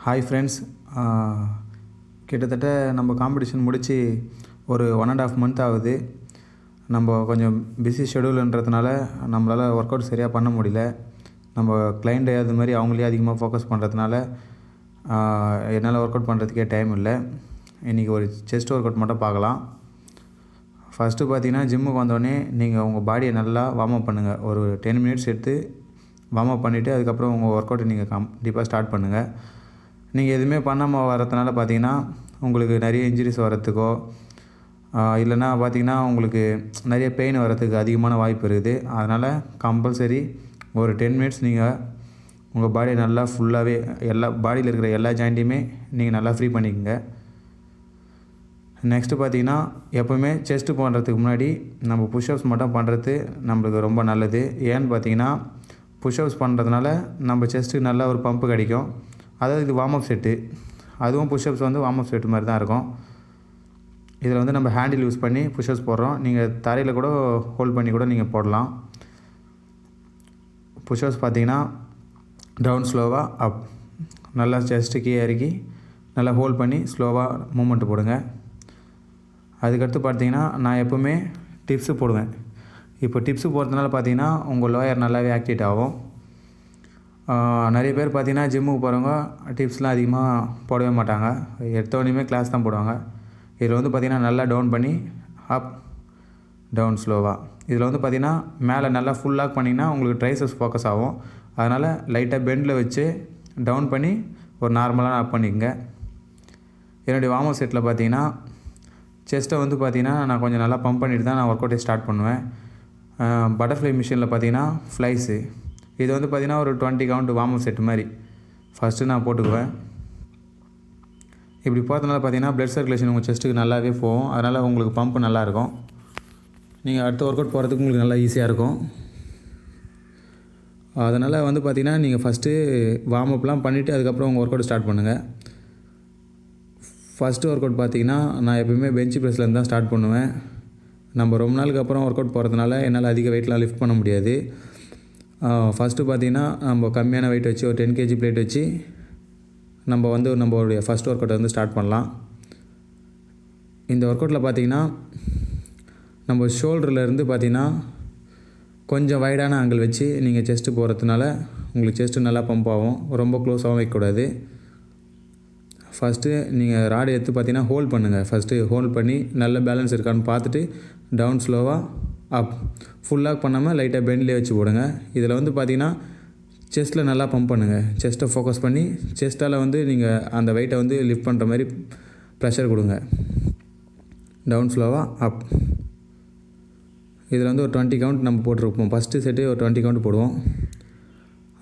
Hi friends. கிட்டத்தட்ட நம்ம competition முடித்து ஒரு 1.5 மந்த் ஆகுது. நம்ம கொஞ்சம் பிஸி ஷெடியூலுன்றதுனால நம்மளால் ஒர்க் அவுட் சரியாக பண்ண முடியல. நம்ம கிளைண்ட்டு அது மாதிரி அவங்களே அதிகமாக ஃபோக்கஸ் பண்ணுறதுனால என்னால் ஒர்க் அவுட் பண்ணுறதுக்கே டைம் இல்லை. இன்றைக்கி ஒரு செஸ்ட் ஒர்க் அவுட் மட்டும் பார்க்கலாம். ஃபஸ்ட்டு பார்த்தீங்கன்னா, ஜிம்முக்கு வந்தோடனே நீங்கள் உங்கள் பாடியை நல்லா வார்ம் அப் பண்ணுங்கள். ஒரு 10 மினிட்ஸ் எடுத்து வார்ம் அப் பண்ணிவிட்டு அதுக்கப்புறம் உங்கள் ஒர்க் அவுட்டை நீங்கள் கண்டிப்பாக ஸ்டார்ட் பண்ணுங்கள். நீங்கள் எதுவுமே பண்ணாமல் வரதுனால பார்த்தீங்கன்னா, உங்களுக்கு நிறைய இன்ஜுரிஸ் வரத்துக்கோ இல்லைன்னா பார்த்தீங்கன்னா உங்களுக்கு நிறைய பெயின் வரத்துக்கு அதிகமான வாய்ப்பு இருக்குது. அதனால் கம்பல்சரி ஒரு 10 மினிட்ஸ் நீங்கள் உங்கள் பாடியை நல்லா ஃபுல்லாகவே எல்லா பாடியில் இருக்கிற எல்லா ஜாயிண்ட்டையுமே நீங்கள் நல்லா ஃப்ரீ பண்ணிக்கோங்க. நெக்ஸ்ட்டு பார்த்தீங்கன்னா, எப்போவுமே செஸ்ட்டு பண்ணுறதுக்கு முன்னாடி நம்ம புஷ்அப்ஸ் மட்டும் பண்ணுறது நம்மளுக்கு ரொம்ப நல்லது. ஏன்னு பார்த்தீங்கன்னா, புஷ்அப்ஸ் பண்ணுறதுனால நம்ம செஸ்ட்டுக்கு நல்ல ஒரு பம்ப்பு கிடைக்கும். அதாவது இது வார்ம் அப் செட்டு. அதுவும் புஷ்அப்ஸ் வந்து வார்ம் அப் செட்டு மாதிரி தான் இருக்கும். இதில் வந்து நம்ம ஹேண்டில் யூஸ் பண்ணி புஷ்அப்ஸ் போடுறோம். நீங்கள் தரையில் கூட ஹோல்ட் பண்ணி கூட நீங்கள் போடலாம். புஷ்அப்ஸ் பார்த்தீங்கன்னா, டவுன் ஸ்லோவாக அப், நல்லா செஸ்ட்டு கீழே இறக்கி நல்லா ஹோல்ட் பண்ணி ஸ்லோவாக மூமெண்ட்டு போடுங்க. அதுக்கடுத்து பார்த்தீங்கன்னா, நான் எப்போவுமே டிப்ஸு போடுவேன். இப்போ டிப்ஸு போடுறதுனால பார்த்தீங்கன்னா, உங்கள் லோயர் நல்லாவே ஆக்டிவேட் ஆகும். நிறைய பேர் பார்த்தீங்கன்னா, ஜிம்முக்கு போகிறவங்க டிப்ஸ்லாம் அதிகமாக போடவே மாட்டாங்க. எடுத்தோடனே கிளாஸ் தான் போடுவாங்க. இதில் வந்து பார்த்திங்கன்னா, நல்லா டவுன் பண்ணி அப் டவுன் ஸ்லோவாக. இதில் வந்து பார்த்திங்கன்னா, மேலே நல்லா ஃபுல் லாக் பண்ணிங்கன்னா உங்களுக்கு ட்ரைசப்ஸ் ஃபோக்கஸ் ஆகும். அதனால் லைட்டாக பெண்டில் வச்சு டவுன் பண்ணி ஒரு நார்மலாக அப் பண்ணிக்கங்க. என்னுடைய வார்ம் அப் செட்டில் பார்த்தீங்கன்னா, செஸ்ட்டை வந்து பார்த்திங்கன்னா, நான் கொஞ்சம் நல்லா பம்ப் பண்ணிட்டு தான் நான் ஒர்க் அவுட்டே ஸ்டார்ட் பண்ணுவேன். பட்டர்ஃப்ளை மிஷினில் பார்த்தீங்கன்னா ஃப்ளைஸு, இது வந்து பார்த்திங்கன்னா ஒரு 20 கவுண்ட் வார்ம் அப் செட்டு மாதிரி ஃபஸ்ட்டு நான் போட்டுக்குவேன். இப்படி போகிறதுனால பார்த்தீங்கன்னா, ப்ளட் சர்க்குலேஷன் உங்கள் செஸ்ட்டுக்கு நல்லாவே போகும். அதனால் உங்களுக்கு பம்ப் நல்லாயிருக்கும். நீங்கள் அடுத்த ஒர்க் அவுட் போகிறதுக்கு உங்களுக்கு நல்லா ஈஸியாக இருக்கும். அதனால் வந்து பார்த்திங்கன்னா, நீங்கள் ஃபஸ்ட்டு வார்ம் அப்லாம் பண்ணிவிட்டு அதுக்கப்புறம் உங்கள் ஒர்க் அவுட் ஸ்டார்ட் பண்ணுங்கள். ஃபஸ்ட்டு ஒர்க் அவுட் பார்த்திங்கன்னா, நான் எப்போயுமே பெஞ்ச் ப்ரெஸ்லேருந்து தான் ஸ்டார்ட் பண்ணுவேன். நம்ம ரொம்ப நாளுக்கு அப்புறம் ஒர்க் அவுட் போகிறதுனால என்னால் அதிக வெயிட்லாம் லிஃப்ட் பண்ண முடியாது. ஃபஸ்ட்டு பார்த்திங்கன்னா, நம்ம கம்மியான வெயிட் வச்சு ஒரு 10 kg பிளேட் வச்சு நம்ம வந்து நம்மளுடைய ஃபஸ்ட் ஒர்க் அவுட்டை வந்து ஸ்டார்ட் பண்ணலாம். இந்த ஒர்க் அவுட்டில் பார்த்திங்கன்னா, நம்ம ஷோல்டர்லேருந்து பார்த்திங்கன்னா கொஞ்சம் வைடான ஆங்கிள் வச்சு நீங்கள் செஸ்ட்டு போகிறதுனால உங்களுக்கு செஸ்ட்டு நல்லா பம்ப் ஆகும். ரொம்ப க்ளோஸாகவும் வைக்கக்கூடாது. ஃபஸ்ட்டு நீங்கள் ராடு எடுத்து பார்த்தீங்கன்னா ஹோல்ட் பண்ணுங்கள். ஃபஸ்ட்டு ஹோல்ட் பண்ணி நல்ல பேலன்ஸ் இருக்கான்னு பார்த்துட்டு டவுன் ஸ்லோவாக அப், ஃபுல் லாக் பண்ணாமல் லைட்டாக பெண்ட்லேயே வச்சு போடுங்க. இதில் வந்து பார்த்திங்கன்னா, செஸ்ட்டில் நல்லா பம்ப் பண்ணுங்கள். செஸ்ட்டை ஃபோக்கஸ் பண்ணி செஸ்ட்டால் வந்து நீங்கள் அந்த வெயிட்டை வந்து லிஃப்ட் பண்ணுற மாதிரி ப்ரெஷர் கொடுங்க. டவுன் ஸ்லோவாக அப். இதில் வந்து ஒரு 20 கவுண்ட் நம்ம போட்டிருப்போம். ஃபஸ்ட்டு செட்டு ஒரு 20 கவுண்ட் போடுவோம்.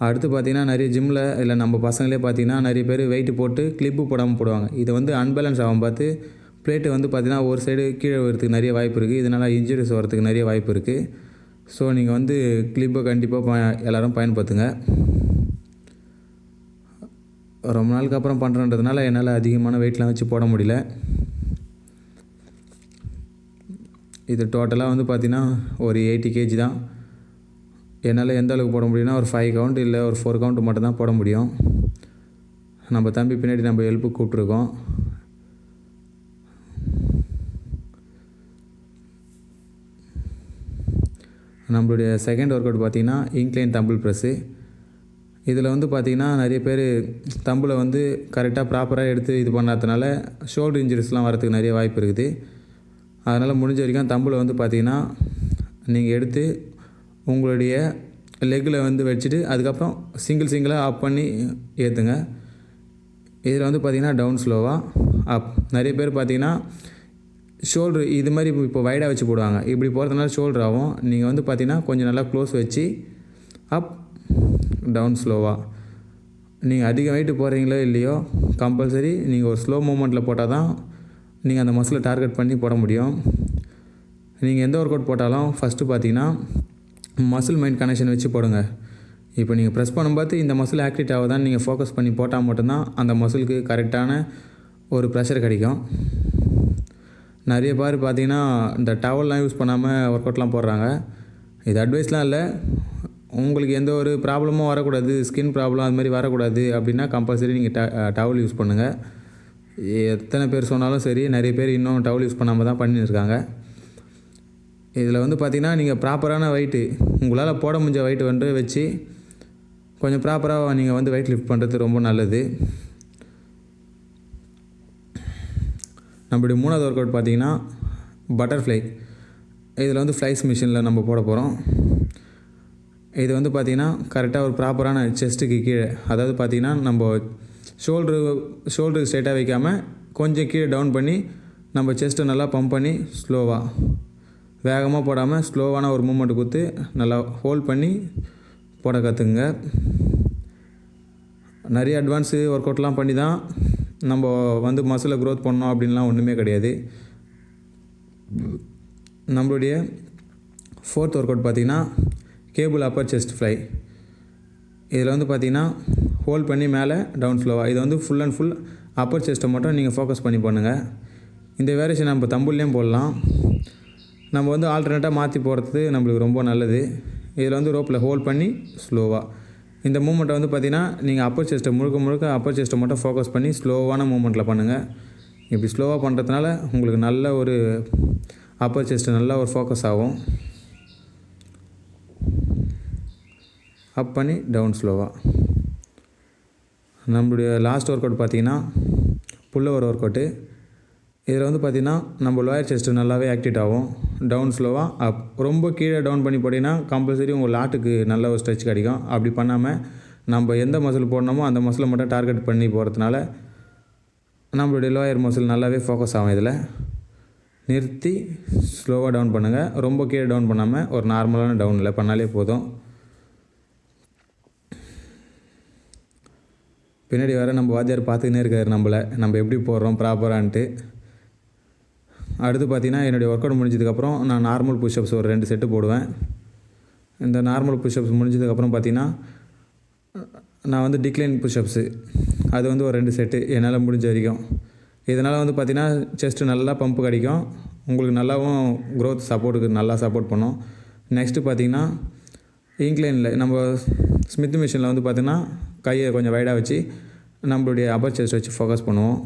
அடுத்து பார்த்திங்கன்னா, நிறைய ஜிம்மில் இல்லை நம்ம பசங்களே பார்த்திங்கன்னா நிறைய பேர் வெயிட்டு போட்டு கிளிப்பு போடாமல் போடுவாங்க. இதை வந்து அன்பேலன்ஸ் ஆகும் பார்த்து பிளேட்டு வந்து பார்த்திங்கன்னா ஒரு சைடு கீழே வரதுக்கு நிறைய வாய்ப்பு இருக்குது. இதனால் இன்ஜுரிஸ் வரதுக்கு நிறைய வாய்ப்பு இருக்குது. ஸோ நீங்கள் வந்து கிளிப்பை கண்டிப்பாக எல்லோரும் பயன்படுத்துங்க. ரொம்ப நாளுக்கு அப்புறம் பண்ணுறன்றதுனால என்னால் அதிகமான வெயிட்லாம் வச்சு போட முடியல. இது டோட்டலாக வந்து பார்த்திங்கன்னா ஒரு 80 kg தான். என்னால் எந்த அளவுக்கு போட முடியும்னா ஒரு 5 கவுண்ட் இல்லை ஒரு 4 கவுண்ட் மட்டும் தான் போட முடியும். நம்ம தம்பி பின்னாடி நம்ம ஹெல்ப்புக்கு கூப்பிட்ருக்கோம். நம்மளுடைய செகண்ட் ஒர்க் அவுட் பார்த்திங்கன்னா, இன்க்ளைன் தம்பிள் ப்ரெஸ்ஸு. இதில் வந்து பார்த்திங்கன்னா, நிறைய பேர் தம்பிளை வந்து கரெக்டாக ப்ராப்பராக எடுத்து இது பண்ணாததுனால ஷோல்டர் இன்ஜுரிஸ்லாம் வரதுக்கு நிறைய வாய்ப்பு இருக்குது. அதனால் முடிஞ்ச வரைக்கும் தம்பிளை வந்து பார்த்திங்கன்னா, நீங்கள் எடுத்து உங்களுடைய லெக்கில் வந்து வச்சுட்டு அதுக்கப்புறம் சிங்கிளாக அப் பண்ணி ஏற்றுங்க. இதில் வந்து பார்த்திங்கன்னா டவுன் ஸ்லோவாக அப். நிறைய பேர் பார்த்திங்கன்னா ஷோல்ட்ரு இது மாதிரி இப்போ வைடாக வச்சு போடுவாங்க. இப்படி போகிறதுனால ஷோல்டர் ஆகும். நீங்கள் வந்து பார்த்திங்கன்னா கொஞ்சம் நல்லா க்ளோஸ் வச்சு அப் டவுன் ஸ்லோவாக. நீங்கள் அதிக வெயிட்டு போடுறீங்களோ இல்லையோ கம்பல்சரி நீங்கள் ஒரு ஸ்லோ மூமெண்ட்டில் போட்டால் தான் நீங்கள் அந்த மசிலை டார்கெட் பண்ணி போட முடியும். நீங்கள் எந்த ஒர்க் அவுட் போட்டாலும் ஃபஸ்ட்டு பார்த்திங்கன்னா மசில் மைண்ட் கனெக்ஷன் வச்சு போடுங்க. இப்போ நீங்கள் ப்ரெஸ் பண்ணும்போது இந்த மசில் ஆக்டிவேட் ஆகுதான்னு நீங்கள் ஃபோக்கஸ் பண்ணி போட்டால் மட்டும்தான் அந்த மசிலுக்கு கரெக்டான ஒரு ப்ரெஷர் கிடைக்கும். நிறைய பேர் பார்த்திங்கன்னா இந்த டவல்லாம் யூஸ் பண்ணாமல் ஒர்க் அவுட்லாம் போடுறாங்க. இது அட்வைஸ்லாம் இல்லை. உங்களுக்கு எந்த ஒரு ப்ராப்ளமும் வரக்கூடாது, ஸ்கின் ப்ராப்ளம் அது மாதிரி வரக்கூடாது அப்படின்னா கம்பல்சரி நீங்கள் டவல் யூஸ் பண்ணுங்கள். எத்தனை பேர் சொன்னாலும் சரி, நிறைய பேர் இன்னும் டவல் யூஸ் பண்ணாமல் தான் பண்ணியிருக்காங்க. இதில் வந்து பார்த்திங்கன்னா நீங்கள் ப்ராப்பரான வெயிட்டு உங்களால் போட முடிஞ்ச வெயிட் வந்து வச்சு கொஞ்சம் ப்ராப்பராக நீங்கள் வந்து வெயிட் லிஃப்ட் பண்ணுறது ரொம்ப நல்லது. நம்மளுடைய 3வது ஒர்க் அவுட் பார்த்திங்கன்னா பட்டர்ஃப்ளை. இதில் வந்து ஃப்ளைஸ் மிஷினில் நம்ம போட போகிறோம். இது வந்து பார்த்திங்கன்னா கரெக்டாக ஒரு ப்ராப்பரான செஸ்ட்டுக்கு கீழே, அதாவது பார்த்திங்கன்னா நம்ம ஷோல்டருக்கு ஸ்ட்ரைட்டாக வைக்காமல் கொஞ்சம் கீழே டவுன் பண்ணி நம்ம செஸ்ட்டை நல்லா பம்ப் பண்ணி ஸ்லோவாக, வேகமாக போடாமல் ஸ்லோவான ஒரு மூமெண்ட் கொடுத்து நல்லா ஹோல்ட் பண்ணி போட கற்றுக்குங்க. நிறைய அட்வான்ஸு ஒர்க் அவுட்லாம் பண்ணி தான் நம்ம வந்து மசிலை க்ரோத் பண்ணோம் அப்படின்லாம் ஒன்றுமே கிடையாது. நம்மளுடைய 4th ஒர்க் அவுட் பார்த்திங்கன்னா கேபிள் அப்பர் செஸ்ட் ஃப்ளை. இதில் வந்து பார்த்திங்கன்னா ஹோல்ட் பண்ணி மேலே டவுன் ஸ்லோவாக, இதை வந்து ஃபுல் அண்ட் ஃபுல் அப்பர் செஸ்ட்டை மட்டும் நீங்கள் ஃபோக்கஸ் பண்ணி பண்ணுங்கள். இந்த வேரியேஷன் நம்ம தம்புல்லையும் போடலாம். நம்ம வந்து ஆல்டர்னேட்டாக மாற்றி போகிறது நம்மளுக்கு ரொம்ப நல்லது. இதில் வந்து ரோப்பில் ஹோல்ட் பண்ணி ஸ்லோவாக இந்த மூமெண்ட்டை வந்து பார்த்திங்கன்னா நீங்கள் அப்பர் செஸ்ட்டை முழுக்க அப்பர் செஸ்ட்டை மட்டும் ஃபோக்கஸ் பண்ணி ஸ்லோவான மூமெண்ட்டில் பண்ணுங்கள். இப்படி ஸ்லோவாக பண்ணுறதுனால உங்களுக்கு நல்ல ஒரு அப்பர் செஸ்ட்டு நல்லா ஒரு ஃபோக்கஸ் ஆகும். அப் பண்ணி டவுன் ஸ்லோவாக. நம்மளுடைய லாஸ்ட் ஒர்க் அவுட் பார்த்திங்கன்னா புல்லோவர் ஒர்க் அவுட்டு. இதில் வந்து பார்த்திங்கன்னா நம்ம லோயர் செஸ்ட்டு நல்லாவே ஆக்டிவேட் ஆகும். டவுன் ஸ்லோவாக அப். ரொம்ப கீழே டவுன் பண்ணி போட்டிங்கன்னா கம்பல்சரி உங்கள் லாட்டுக்கு நல்ல ஒரு ஸ்ட்ரெச் கிடைக்கும். அப்படி பண்ணாமல் நம்ம எந்த மசில் போடணுமோ அந்த மசிலை மட்டும் டார்கெட் பண்ணி போகிறதுனால நம்மளுடைய லோயர் மசில் நல்லாவே ஃபோக்கஸ் ஆகும். இதில் நிறுத்தி ஸ்லோவாக டவுன் பண்ணுங்கள். ரொம்ப கீழே டவுன் பண்ணாமல் ஒரு நார்மலான டவுனில் பண்ணாலே போதும். பின்னாடி வர நம்ம வாத்தியார் பார்த்துக்கினே இருக்கார் நம்ம எப்படி போடுறோம் ப்ராப்பரான்ட்டு. அடுத்து பார்த்திங்கன்னா என்னுடைய ஒர்க் அவுட் முடிஞ்சதுக்கப்புறம் நான் நார்மல் புஷ்அப்ஸ் ஒரு 2 செட்டு போடுவேன். இந்த நார்மல் புஷ்அப்ஸ் முடிஞ்சதுக்கப்புறம் பார்த்திங்கன்னா நான் வந்து டிக்ளைன் புஷ்அப்ஸு அது வந்து ஒரு 2 செட்டு என்னால் முடிஞ்ச வரைக்கும். இதனால் வந்து பார்த்திங்கன்னா செஸ்ட்டு நல்லா பம்ப் கிடைக்கும். உங்களுக்கு நல்லாவும் க்ரோத் சப்போர்ட்டுக்கு நல்லா சப்போர்ட் பண்ணும். நெக்ஸ்ட்டு பார்த்திங்கன்னா இன்க்ளைனில் நம்ம ஸ்மித் மிஷினில் வந்து பார்த்திங்கன்னா கையை கொஞ்சம் வைடாக வச்சு நம்மளுடைய அப்பர் செஸ்ட் வச்சு ஃபோக்கஸ் பண்ணுவோம்.